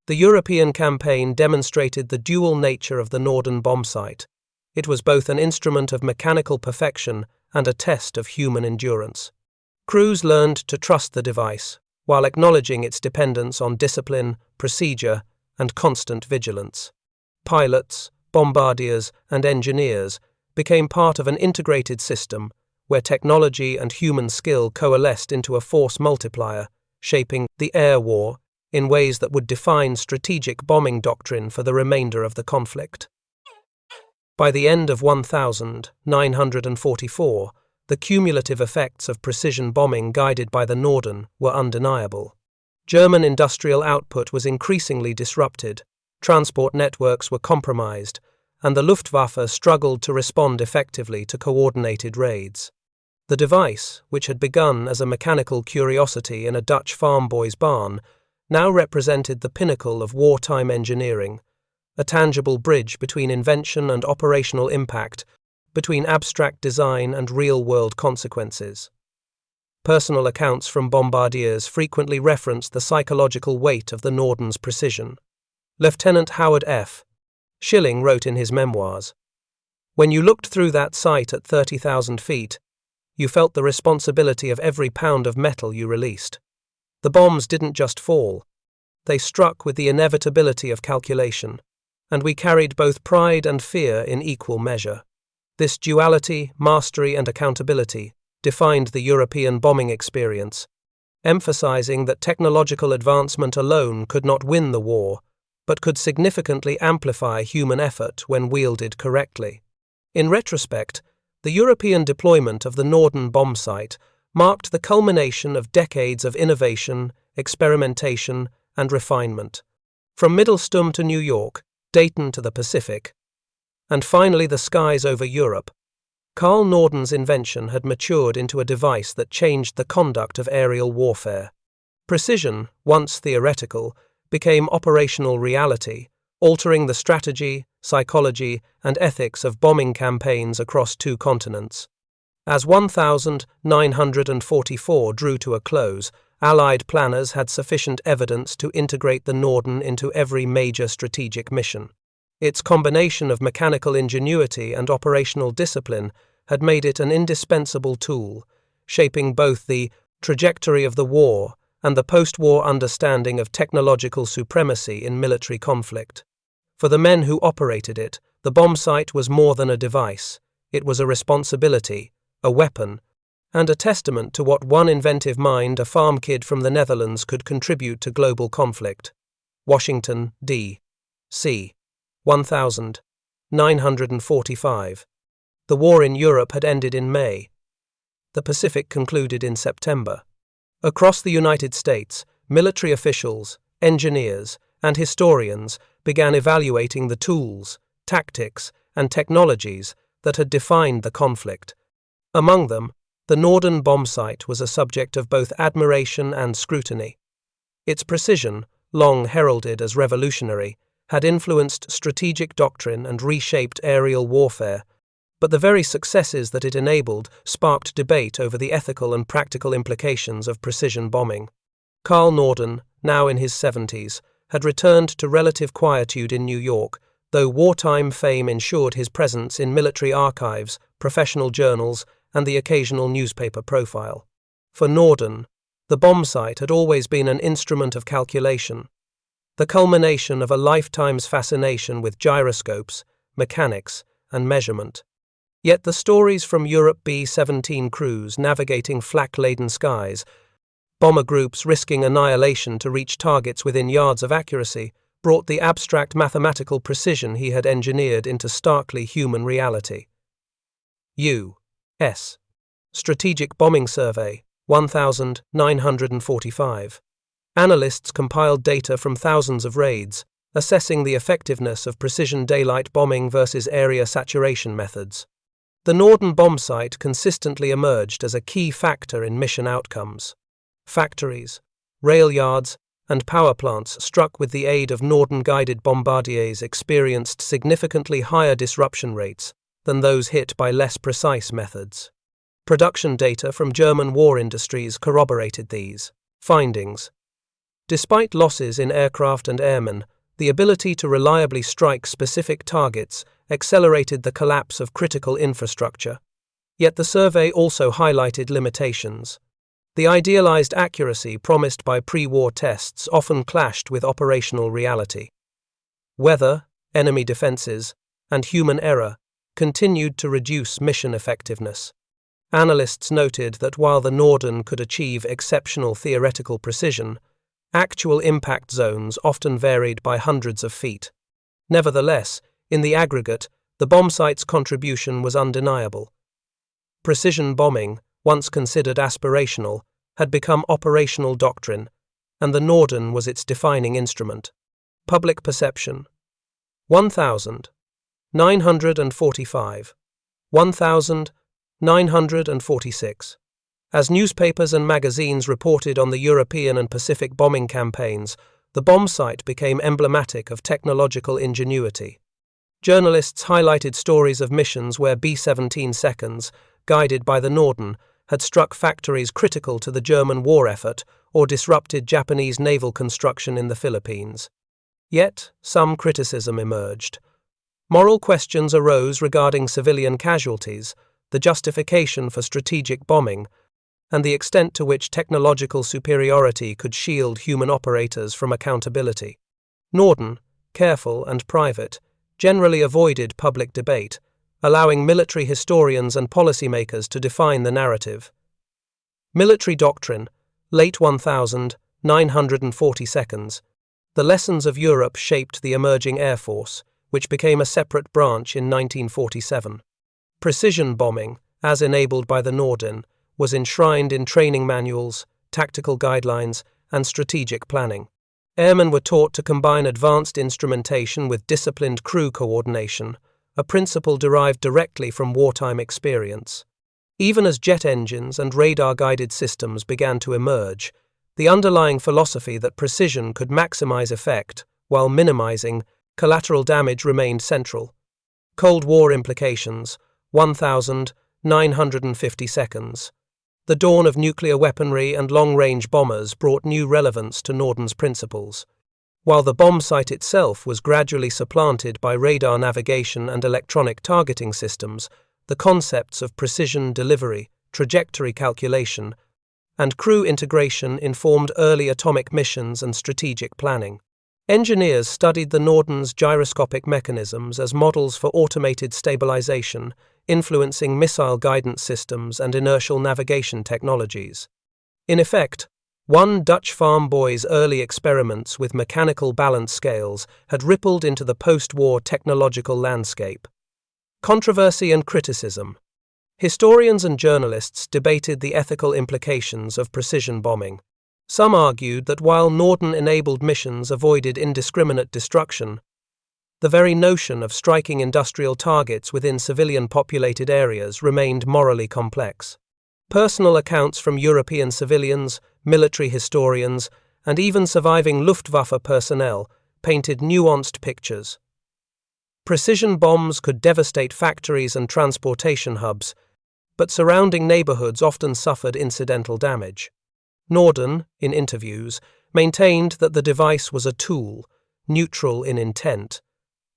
[SPEAKER 1] The European campaign demonstrated the dual nature of the Norden Bombsight. It was both an instrument of mechanical perfection and a test of human endurance. Crews learned to trust the device, while acknowledging its dependence on discipline, procedure, and constant vigilance. Pilots, bombardiers, and engineers became part of an integrated system where technology and human skill coalesced into a force multiplier, shaping the air war in ways that would define strategic bombing doctrine for the remainder of the conflict. By the end of 1944, the cumulative effects of precision bombing guided by the Norden were undeniable. German industrial output was increasingly disrupted, transport networks were compromised, and the Luftwaffe struggled to respond effectively to coordinated raids. The device, which had begun as a mechanical curiosity in a Dutch farm boy's barn, now represented the pinnacle of wartime engineering, a tangible bridge between invention and operational impact, between abstract design and real-world consequences. Personal accounts from bombardiers frequently referenced the psychological weight of the Norden's precision. Lieutenant Howard F. Schilling wrote in his memoirs, "When you looked through that sight at 30,000 feet, you felt the responsibility of every pound of metal you released. The bombs didn't just fall. They struck with the inevitability of calculation, and we carried both pride and fear in equal measure. This duality, mastery, and accountability defined the European bombing experience, emphasizing that technological advancement alone could not win the war, but could significantly amplify human effort when wielded correctly." In retrospect, the European deployment of the Norden Bombsight marked the culmination of decades of innovation, experimentation, and refinement. From Middelstum to New York, Dayton to the Pacific, and finally the skies over Europe, Carl Norden's invention had matured into a device that changed the conduct of aerial warfare. Precision, once theoretical, became operational reality, altering the strategy, psychology, and ethics of bombing campaigns across 2 continents. As 1944 drew to a close, Allied planners had sufficient evidence to integrate the Norden into every major strategic mission. Its combination of mechanical ingenuity and operational discipline had made it an indispensable tool, shaping both the trajectory of the war and the post-war understanding of technological supremacy in military conflict. For the men who operated it, the bombsight was more than a device. It was a responsibility, a weapon, and a testament to what one inventive mind, a farm kid from the Netherlands, could contribute to global conflict. Washington, D.C. 1945. The war in Europe had ended in May. The Pacific concluded in September. Across the United States, military officials, engineers, and historians began evaluating the tools, tactics, and technologies that had defined the conflict. Among them, the Norden Bombsight was a subject of both admiration and scrutiny. Its precision, long heralded as revolutionary, had influenced strategic doctrine and reshaped aerial warfare, but the very successes that it enabled sparked debate over the ethical and practical implications of precision bombing. Carl Norden, now in his 70s, had returned to relative quietude in New York, though wartime fame ensured his presence in military archives, professional journals, and the occasional newspaper profile. For Norden, the bombsight had always been an instrument of calculation, the culmination of a lifetime's fascination with gyroscopes, mechanics, and measurement. Yet the stories from Europe B-17 crews navigating flak-laden skies Bomber groups risking annihilation to reach targets within yards of accuracy brought the abstract mathematical precision he had engineered into starkly human reality. U.S. Strategic Bombing Survey, 1945. Analysts compiled data from thousands of raids, assessing the effectiveness of precision daylight bombing versus area saturation methods. The Norden Bombsight consistently emerged as a key factor in mission outcomes. Factories, rail yards, and power plants struck with the aid of Norden-guided bombardiers experienced significantly higher disruption rates than those hit by less precise methods. Production data from German war industries corroborated these findings. Despite losses in aircraft and airmen, the ability to reliably strike specific targets accelerated the collapse of critical infrastructure. Yet the survey also highlighted limitations. The idealized accuracy promised by pre-war tests often clashed with operational reality. Weather, enemy defenses, and human error continued to reduce mission effectiveness. Analysts noted that while the Norden could achieve exceptional theoretical precision, actual impact zones often varied by hundreds of feet. Nevertheless, in the aggregate, the bombsight's contribution was undeniable. Precision bombing, once considered aspirational, had become operational doctrine, and the Norden was its defining instrument. Public perception. 1945. 1946. As newspapers and magazines reported on the European and Pacific bombing campaigns, the bombsight became emblematic of technological ingenuity. Journalists highlighted stories of missions where B-17 seconds, guided by the Norden, had struck factories critical to the German war effort or disrupted Japanese naval construction in the Philippines. Yet, some criticism emerged. Moral questions arose regarding civilian casualties, the justification for strategic bombing, and the extent to which technological superiority could shield human operators from accountability. Norden, careful and private, generally avoided public debate, allowing military historians and policymakers to define the narrative. Military doctrine, late 1940 seconds. The lessons of Europe shaped the emerging Air Force, which became a separate branch in 1947. Precision bombing, as enabled by the Norden, was enshrined in training manuals, tactical guidelines, and strategic planning. Airmen were taught to combine advanced instrumentation with disciplined crew coordination, a principle derived directly from wartime experience. Even as jet engines and radar-guided systems began to emerge, the underlying philosophy that precision could maximize effect while minimizing collateral damage remained central. Cold War implications, 1950 seconds. The dawn of nuclear weaponry and long-range bombers brought new relevance to Norden's principles. While the bombsight itself was gradually supplanted by radar navigation and electronic targeting systems, the concepts of precision delivery, trajectory calculation, and crew integration informed early atomic missions and strategic planning. Engineers studied the Norden's gyroscopic mechanisms as models for automated stabilization, influencing missile guidance systems and inertial navigation technologies. In effect, one Dutch farm boy's early experiments with mechanical balance scales had rippled into the post-war technological landscape. Controversy and criticism. Historians and journalists debated the ethical implications of precision bombing. Some argued that while Norden-enabled missions avoided indiscriminate destruction, the very notion of striking industrial targets within civilian-populated areas remained morally complex. Personal accounts from European civilians, military historians, and even surviving Luftwaffe personnel painted nuanced pictures. Precision bombs could devastate factories and transportation hubs, but surrounding neighborhoods often suffered incidental damage. Norden, in interviews, maintained that the device was a tool, neutral in intent.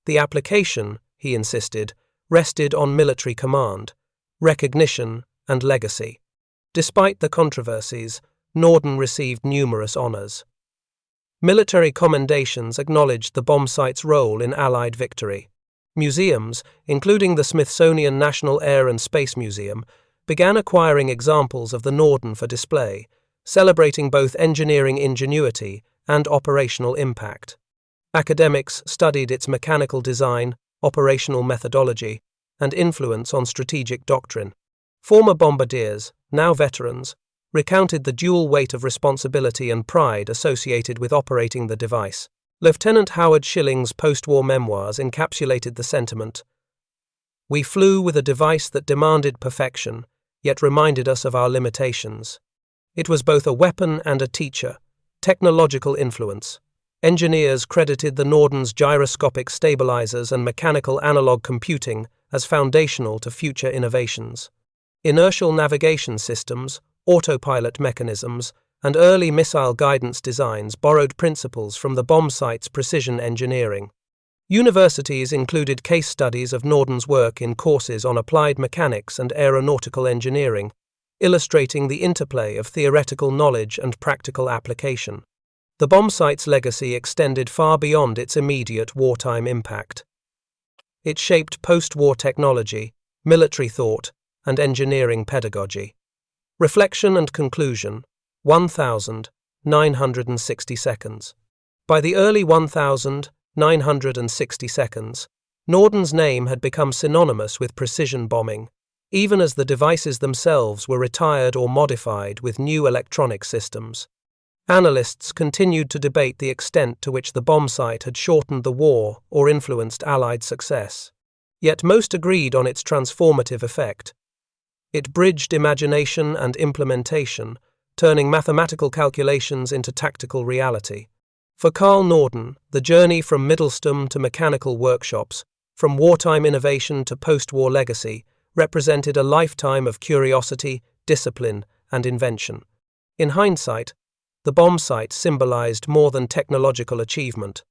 [SPEAKER 1] The application, he insisted, rested on military command, recognition, and legacy. Despite the controversies, Norden received numerous honors. Military commendations acknowledged the bombsight's role in Allied victory. Museums, including the Smithsonian National Air and Space Museum, began acquiring examples of the Norden for display, celebrating both engineering ingenuity and operational impact. Academics studied its mechanical design, operational methodology, and influence on strategic doctrine. Former bombardiers, now veterans, recounted the dual weight of responsibility and pride associated with operating the device. Lieutenant Howard Schilling's post-war memoirs encapsulated the sentiment. "We flew with a device that demanded perfection, yet reminded us of our limitations. It was both a weapon and a teacher, technological influence." Engineers credited the Norden's gyroscopic stabilizers and mechanical analog computing as foundational to future innovations. Inertial navigation systems, autopilot mechanisms, and early missile guidance designs borrowed principles from the bombsight's precision engineering. Universities included case studies of Norden's work in courses on applied mechanics and aeronautical engineering, illustrating the interplay of theoretical knowledge and practical application. The bombsight's legacy extended far beyond its immediate wartime impact. It shaped post-war technology, military thought, and engineering pedagogy. Reflection and conclusion. 1,960 seconds. By the early 1,960 seconds, Norden's name had become synonymous with precision bombing, even as the devices themselves were retired or modified with new electronic systems. Analysts continued to debate the extent to which the bombsight had shortened the war or influenced Allied success. Yet most agreed on its transformative effect. It bridged imagination and implementation, turning mathematical calculations into tactical reality. For Carl Norden, the journey from Middelstum to mechanical workshops, from wartime innovation to post-war legacy, represented a lifetime of curiosity, discipline, and invention. In hindsight, the bombsight symbolized more than technological achievement.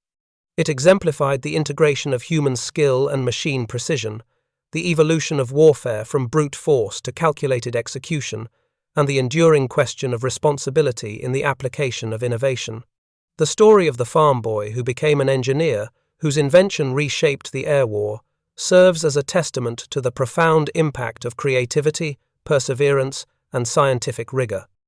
[SPEAKER 1] It exemplified the integration of human skill and machine precision, the evolution of warfare from brute force to calculated execution, and the enduring question of responsibility in the application of innovation. The story of the farm boy who became an engineer, whose invention reshaped the air war, serves as a testament to the profound impact of creativity, perseverance, and scientific rigor.